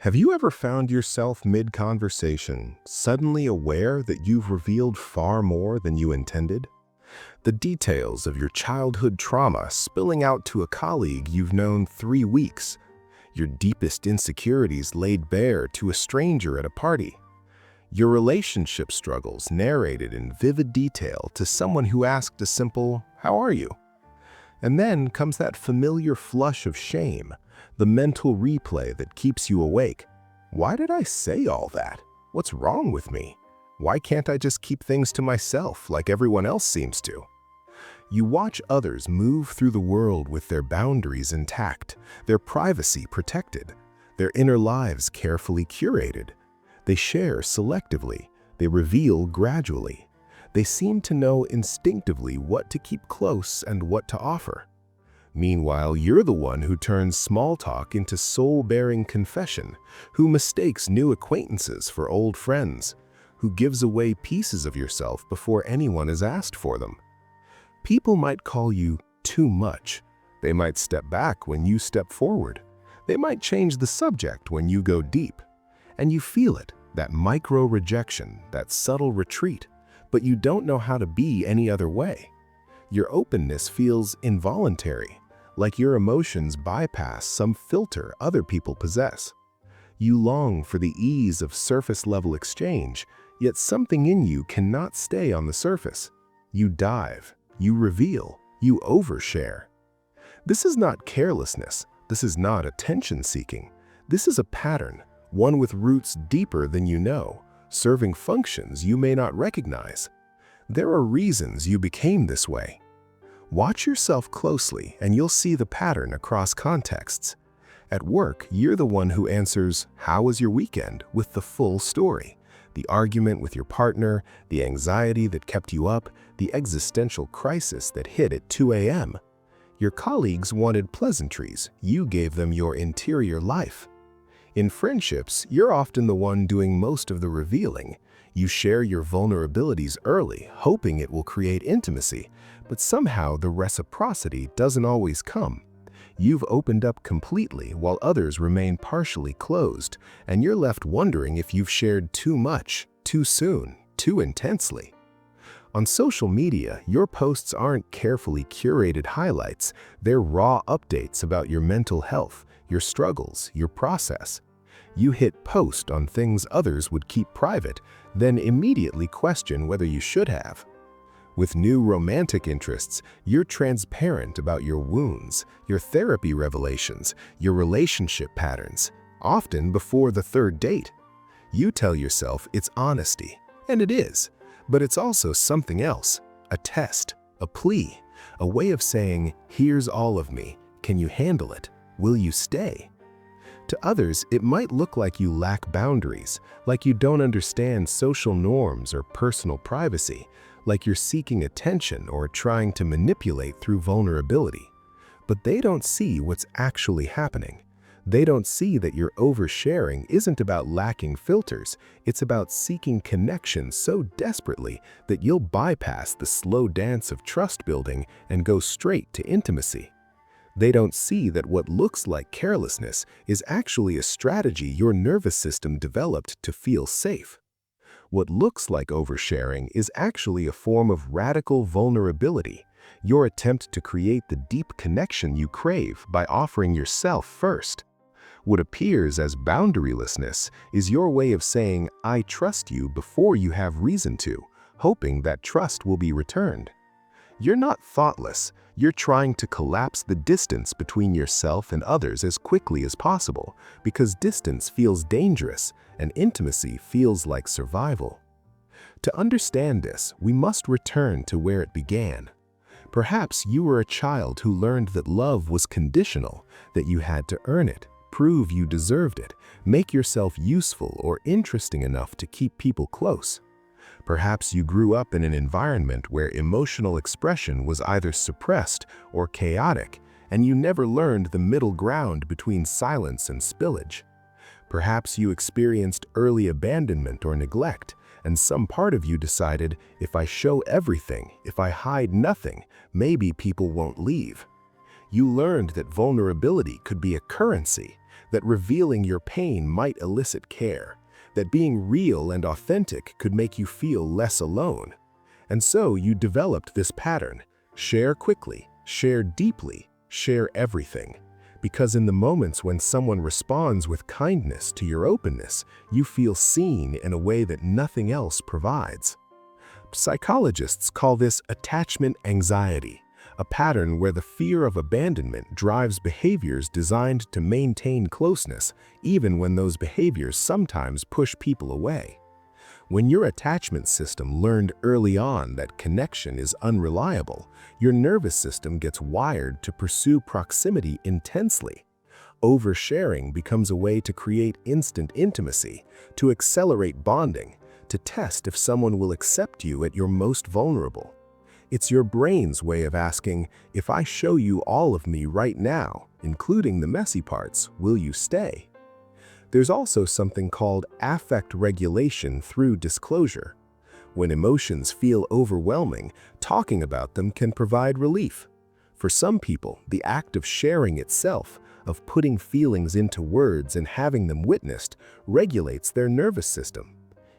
Have you ever found yourself mid-conversation, suddenly aware that you've revealed far more than you intended? The details of your childhood trauma spilling out to a colleague you've known 3 weeks, your deepest insecurities laid bare to a stranger at a party, your relationship struggles narrated in vivid detail to someone who asked a simple, "How are you?" And then comes that familiar flush of shame, the mental replay that keeps you awake. Why did I say all that? What's wrong with me? Why can't I just keep things to myself like everyone else seems to? You watch others move through the world with their boundaries intact, their privacy protected, their inner lives carefully curated. They share selectively, they reveal gradually. They seem to know instinctively what to keep close and what to offer. Meanwhile, you're the one who turns small talk into soul-bearing confession, who mistakes new acquaintances for old friends, who gives away pieces of yourself before anyone has asked for them. People might call you too much. They might step back when you step forward. They might change the subject when you go deep. And you feel it, that micro-rejection, that subtle retreat, but you don't know how to be any other way. Your openness feels involuntary, like your emotions bypass some filter other people possess. You long for the ease of surface-level exchange, yet something in you cannot stay on the surface. You dive, you reveal, you overshare. This is not carelessness, this is not attention-seeking. This is a pattern, one with roots deeper than you know, serving functions you may not recognize. There are reasons you became this way. Watch yourself closely and you'll see the pattern across contexts. At work, you're the one who answers, "How was your weekend?" with the full story. The argument with your partner, the anxiety that kept you up, the existential crisis that hit at 2 a.m. Your colleagues wanted pleasantries, you gave them your interior life. In friendships, you're often the one doing most of the revealing. You share your vulnerabilities early, hoping it will create intimacy, but somehow the reciprocity doesn't always come. You've opened up completely while others remain partially closed, and you're left wondering if you've shared too much, too soon, too intensely. On social media, your posts aren't carefully curated highlights, they're raw updates about your mental health, your struggles, your process. You hit post on things others would keep private, then immediately question whether you should have. With new romantic interests, you're transparent about your wounds, your therapy revelations, your relationship patterns, often before the third date. You tell yourself it's honesty, and it is, but it's also something else, a test, a plea, a way of saying, "Here's all of me, can you handle it? Will you stay?" To others, it might look like you lack boundaries, like you don't understand social norms or personal privacy, like you're seeking attention or trying to manipulate through vulnerability. But they don't see what's actually happening. They don't see that your oversharing isn't about lacking filters, it's about seeking connection so desperately that you'll bypass the slow dance of trust building and go straight to intimacy. They don't see that what looks like carelessness is actually a strategy your nervous system developed to feel safe. What looks like oversharing is actually a form of radical vulnerability, your attempt to create the deep connection you crave by offering yourself first. What appears as boundarylessness is your way of saying, "I trust you" before you have reason to, hoping that trust will be returned. You're not thoughtless, you're trying to collapse the distance between yourself and others as quickly as possible, because distance feels dangerous and intimacy feels like survival. To understand this, we must return to where it began. Perhaps you were a child who learned that love was conditional, that you had to earn it, prove you deserved it, make yourself useful or interesting enough to keep people close. Perhaps you grew up in an environment where emotional expression was either suppressed or chaotic, and you never learned the middle ground between silence and spillage. Perhaps you experienced early abandonment or neglect, and some part of you decided, if I show everything, if I hide nothing, maybe people won't leave. You learned that vulnerability could be a currency, that revealing your pain might elicit care, that being real and authentic could make you feel less alone. And so you developed this pattern: share quickly, share deeply, share everything. Because in the moments when someone responds with kindness to your openness, you feel seen in a way that nothing else provides. Psychologists call this attachment anxiety, a pattern where the fear of abandonment drives behaviors designed to maintain closeness, even when those behaviors sometimes push people away. When your attachment system learned early on that connection is unreliable, your nervous system gets wired to pursue proximity intensely. Oversharing becomes a way to create instant intimacy, to accelerate bonding, to test if someone will accept you at your most vulnerable. It's your brain's way of asking, if I show you all of me right now, including the messy parts, will you stay? There's also something called affect regulation through disclosure. When emotions feel overwhelming, talking about them can provide relief. For some people, the act of sharing itself, of putting feelings into words and having them witnessed, regulates their nervous system.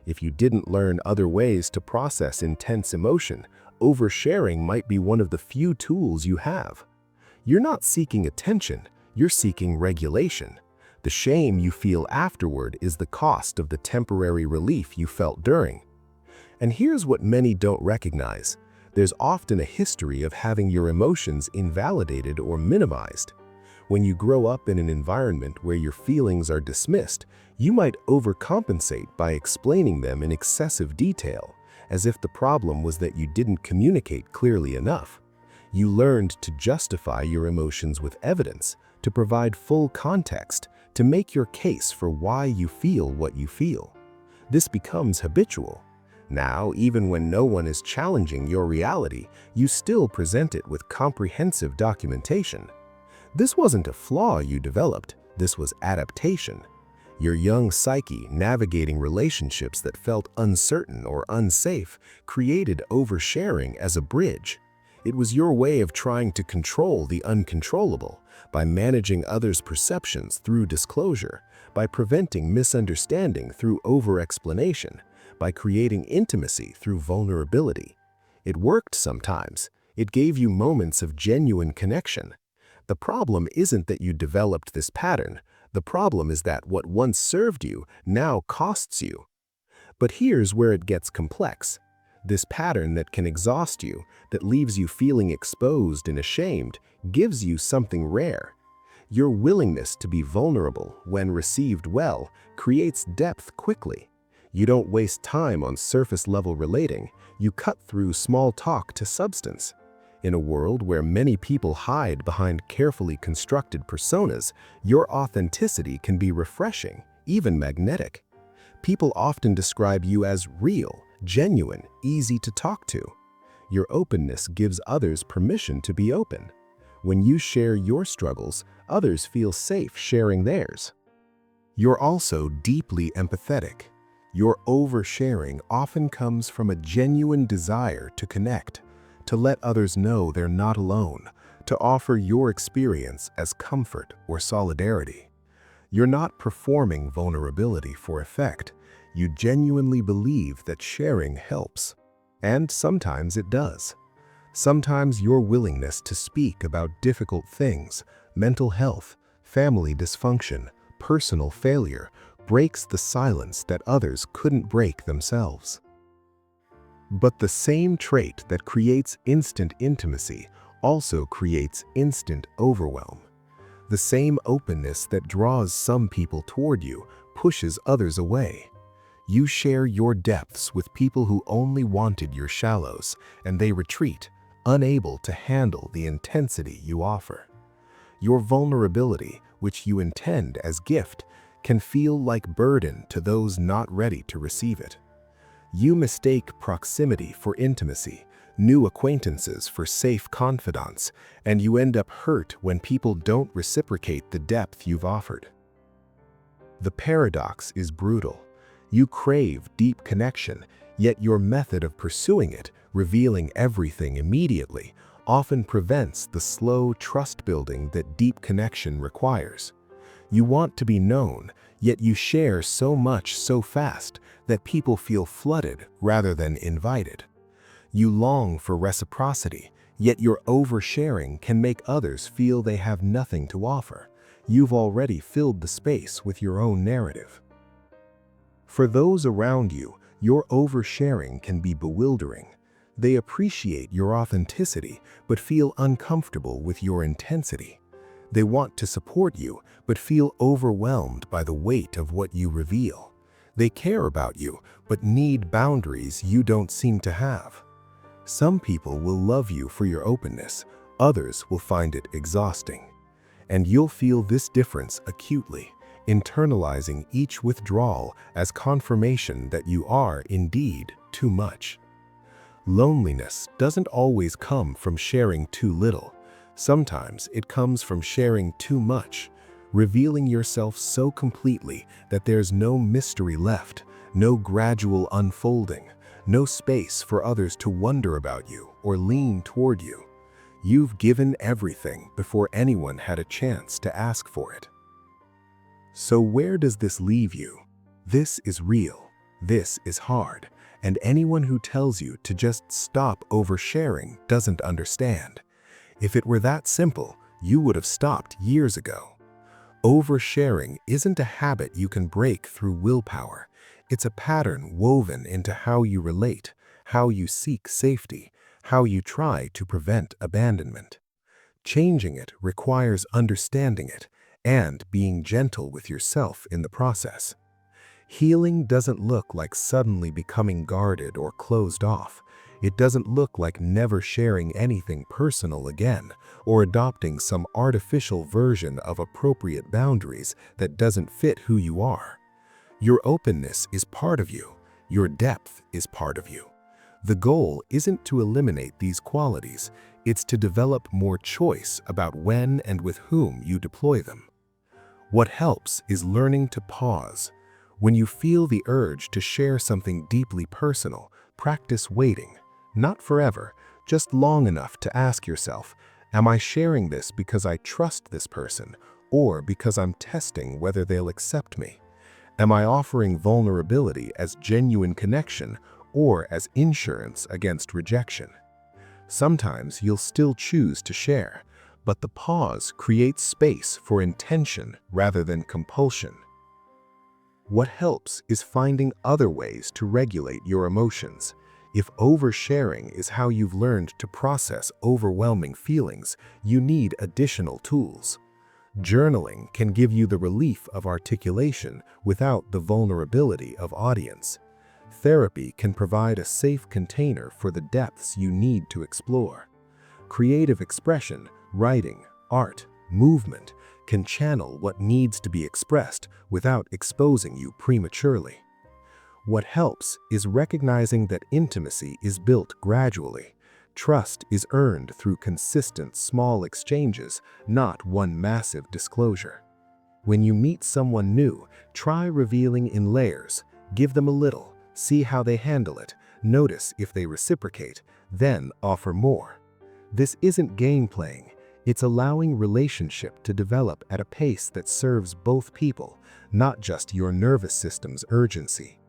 If you didn't learn other ways to process intense emotion, oversharing might be one of the few tools you have. You're not seeking attention, you're seeking regulation. The shame you feel afterward is the cost of the temporary relief you felt during. And here's what many don't recognize: there's often a history of having your emotions invalidated or minimized. When you grow up in an environment where your feelings are dismissed, you might overcompensate by explaining them in excessive detail, as if the problem was that you didn't communicate clearly enough. You learned to justify your emotions with evidence, to provide full context, to make your case for why you feel what you feel. This becomes habitual. Now, even when no one is challenging your reality, you still present it with comprehensive documentation. This wasn't a flaw you developed, this was adaptation. Your young psyche, navigating relationships that felt uncertain or unsafe, created oversharing as a bridge. It was your way of trying to control the uncontrollable, by managing others' perceptions through disclosure, by preventing misunderstanding through over-explanation, by creating intimacy through vulnerability. It worked sometimes. It gave you moments of genuine connection. The problem isn't that you developed this pattern. The problem is that what once served you now costs you. But here's where it gets complex. This pattern that can exhaust you, that leaves you feeling exposed and ashamed, gives you something rare. Your willingness to be vulnerable, when received well, creates depth quickly. You don't waste time on surface-level relating, you cut through small talk to substance. In a world where many people hide behind carefully constructed personas, your authenticity can be refreshing, even magnetic. People often describe you as real, genuine, easy to talk to. Your openness gives others permission to be open. When you share your struggles, others feel safe sharing theirs. You're also deeply empathetic. Your oversharing often comes from a genuine desire to connect, to let others know they're not alone, to offer your experience as comfort or solidarity. You're not performing vulnerability for effect. You genuinely believe that sharing helps. And sometimes it does. Sometimes your willingness to speak about difficult things, mental health, family dysfunction, personal failure, breaks the silence that others couldn't break themselves. But the same trait that creates instant intimacy also creates instant overwhelm. The same openness that draws some people toward you pushes others away. You share your depths with people who only wanted your shallows, and they retreat, unable to handle the intensity you offer. Your vulnerability, which you intend as gift, can feel like burden to those not ready to receive it. You mistake proximity for intimacy, new acquaintances for safe confidants, and you end up hurt when people don't reciprocate the depth you've offered. The paradox is brutal. You crave deep connection, yet your method of pursuing it, revealing everything immediately, often prevents the slow trust building that deep connection requires. You want to be known, yet you share so much so fast that people feel flooded rather than invited. You long for reciprocity, yet your oversharing can make others feel they have nothing to offer. You've already filled the space with your own narrative. For those around you, your oversharing can be bewildering. They appreciate your authenticity but feel uncomfortable with your intensity. They want to support you but feel overwhelmed by the weight of what you reveal. They care about you but need boundaries you don't seem to have. Some people will love you for your openness, others will find it exhausting. And you'll feel this difference acutely, internalizing each withdrawal as confirmation that you are indeed too much. Loneliness doesn't always come from sharing too little. Sometimes it comes from sharing too much, revealing yourself so completely that there's no mystery left, no gradual unfolding, no space for others to wonder about you or lean toward you. You've given everything before anyone had a chance to ask for it. So where does this leave you? This is real. This is hard. And anyone who tells you to just stop oversharing doesn't understand. If it were that simple, you would have stopped years ago. Oversharing isn't a habit you can break through willpower. It's a pattern woven into how you relate, how you seek safety, how you try to prevent abandonment. Changing it requires understanding it and being gentle with yourself in the process. Healing doesn't look like suddenly becoming guarded or closed off. It doesn't look like never sharing anything personal again or adopting some artificial version of appropriate boundaries that doesn't fit who you are. Your openness is part of you. Your depth is part of you. The goal isn't to eliminate these qualities, it's to develop more choice about when and with whom you deploy them. What helps is learning to pause. When you feel the urge to share something deeply personal, practice waiting. Not forever, just long enough to ask yourself, am I sharing this because I trust this person or because I'm testing whether they'll accept me? Am I offering vulnerability as genuine connection or as insurance against rejection? Sometimes you'll still choose to share, but the pause creates space for intention rather than compulsion. What helps is finding other ways to regulate your emotions. If oversharing is how you've learned to process overwhelming feelings, you need additional tools. Journaling can give you the relief of articulation without the vulnerability of audience. Therapy can provide a safe container for the depths you need to explore. Creative expression, writing, art, movement can channel what needs to be expressed without exposing you prematurely. What helps is recognizing that intimacy is built gradually. Trust is earned through consistent small exchanges, not one massive disclosure. When you meet someone new, try revealing in layers. Give them a little, see how they handle it, notice if they reciprocate, then offer more. This isn't game playing. It's allowing relationship to develop at a pace that serves both people, not just your nervous system's urgency.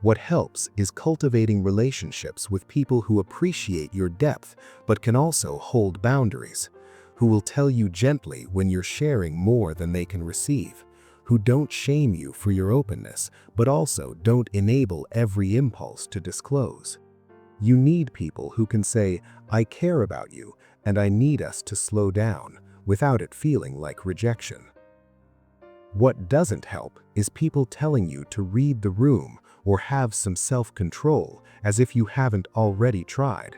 What helps is cultivating relationships with people who appreciate your depth but can also hold boundaries, who will tell you gently when you're sharing more than they can receive, who don't shame you for your openness but also don't enable every impulse to disclose. You need people who can say, "I care about you and I need us to slow down," without it feeling like rejection. What doesn't help is people telling you to read the room or have some self-control as if you haven't already tried.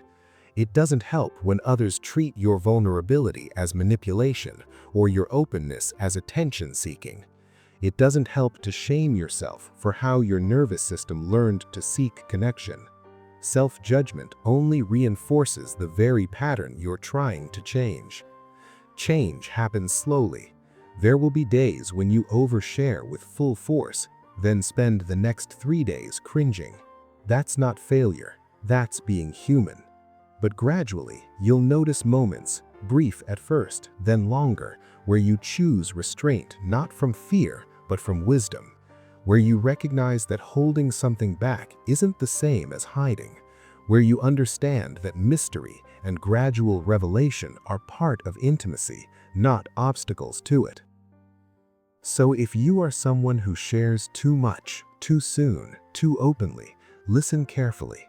It doesn't help when others treat your vulnerability as manipulation or your openness as attention-seeking. It doesn't help to shame yourself for how your nervous system learned to seek connection. Self-judgment only reinforces the very pattern you're trying to change. Change happens slowly. There will be days when you overshare with full force, then spend the next 3 days cringing. That's not failure, that's being human. But gradually, you'll notice moments brief at first, then longer, where you choose restraint not from fear, but from wisdom, where you recognize that holding something back isn't the same as hiding, where you understand that mystery and gradual revelation are part of intimacy, not obstacles to it. So if you are someone who shares too much, too soon, too openly, listen carefully.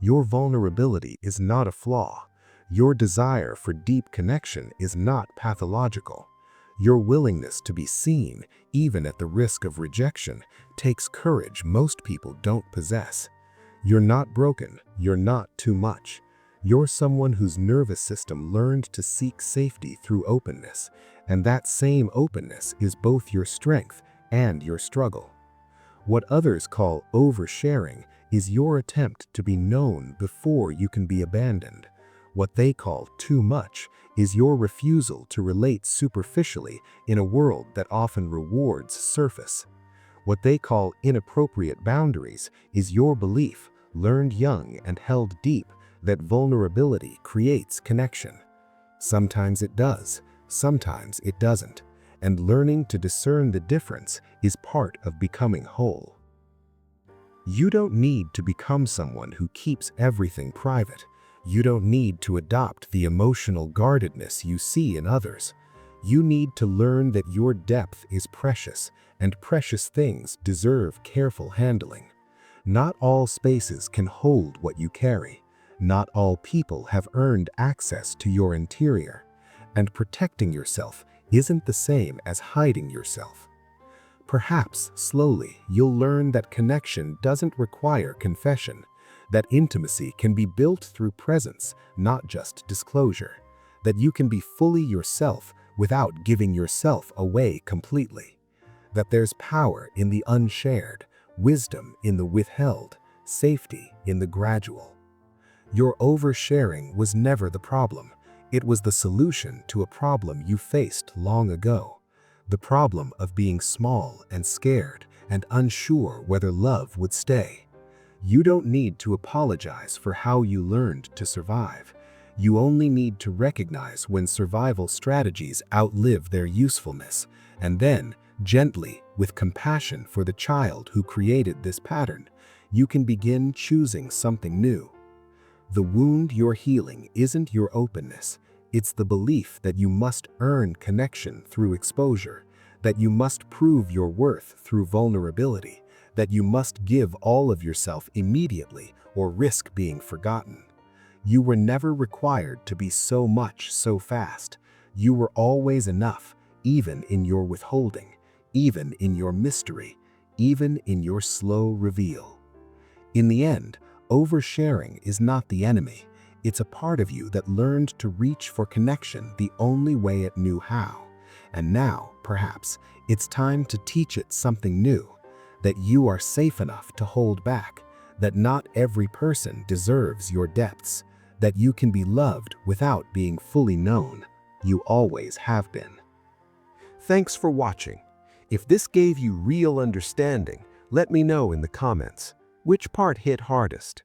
Your vulnerability is not a flaw. Your desire for deep connection is not pathological. Your willingness to be seen, even at the risk of rejection, takes courage most people don't possess. You're not broken. You're not too much. You're someone whose nervous system learned to seek safety through openness, and that same openness is both your strength and your struggle. What others call oversharing is your attempt to be known before you can be abandoned. What they call too much is your refusal to relate superficially in a world that often rewards surface. What they call inappropriate boundaries is your belief, learned young and held deep, that vulnerability creates connection. Sometimes it does, sometimes it doesn't, and learning to discern the difference is part of becoming whole. You don't need to become someone who keeps everything private. You don't need to adopt the emotional guardedness you see in others. You need to learn that your depth is precious, and precious things deserve careful handling. Not all spaces can hold what you carry. Not all people have earned access to your interior. And protecting yourself isn't the same as hiding yourself. Perhaps, slowly, you'll learn that connection doesn't require confession, that intimacy can be built through presence, not just disclosure, that you can be fully yourself without giving yourself away completely, that there's power in the unshared, wisdom in the withheld, safety in the gradual. Your oversharing was never the problem. It was the solution to a problem you faced long ago. The problem of being small and scared and unsure whether love would stay. You don't need to apologize for how you learned to survive. You only need to recognize when survival strategies outlive their usefulness, and then, gently, with compassion for the child who created this pattern, you can begin choosing something new. The wound you're healing isn't your openness. It's the belief that you must earn connection through exposure, that you must prove your worth through vulnerability, that you must give all of yourself immediately or risk being forgotten. You were never required to be so much so fast. You were always enough, even in your withholding, even in your mystery, even in your slow reveal. In the end, oversharing is not the enemy. It's a part of you that learned to reach for connection the only way it knew how. And now, perhaps, it's time to teach it something new, that you are safe enough to hold back, that not every person deserves your depths, that you can be loved without being fully known. You always have been. Thanks for watching. If this gave you real understanding, let me know in the comments. Which part hit hardest?